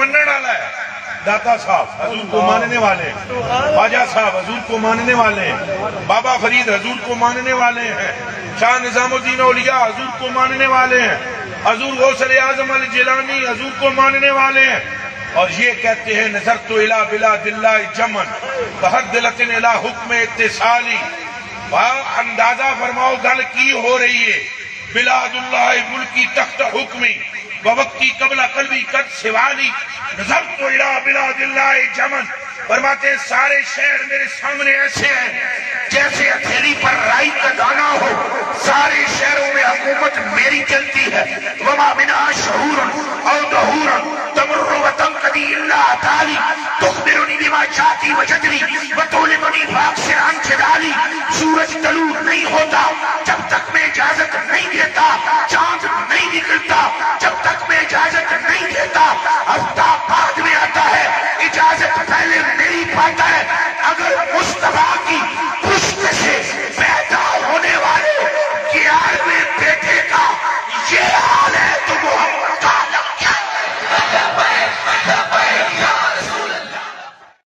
منن والا ہے، داتا صاحب حضور کو ماننے والے ہیں، خواجہ صاحب حضور کو ماننے والے ہیں، بابا فرید حضور کو ماننے والے ہیں، شاہ نظام الدین اولیاء حضور کو ماننے والے ہیں، حضور غوث اعظم الجیلانی حضور کو ماننے والے ہیں، اور یہ کہتے ہیں نظرت الی بلاد اللہ جمن بحدلۃ الی حکم اتصالی۔ اندازہ فرماؤ گل کی ہو رہی ہے، بلاد اللہ ملکی تحت حکمی ووقتی قبل قلبی قد سوالی، نظرت الی بلاد اللہ جمن، فرماتے ہیں سارے شہر میرے سامنے ایسے ہیں جیسے ہتھیلی پر رائی کا دانہ ہو، سارے شہروں میں حکومت میری چلتی ہے، وما منہا شہور او دہور تمر وتنقضی الا تعالی تخبرنی بما جاتی وجدنی وتولدنی فاکثر عن جدالی۔ سورج طلوع نہیں ہوتا جب تک میں اجازت نہیں دیتا، چاند نہیں نکلتا جب تک میں اجازت نہیں دیتا، آفتاب بعد میں آتا ہے، اجازت پہلے میری پاتا ہے۔ اگر مصطفیٰ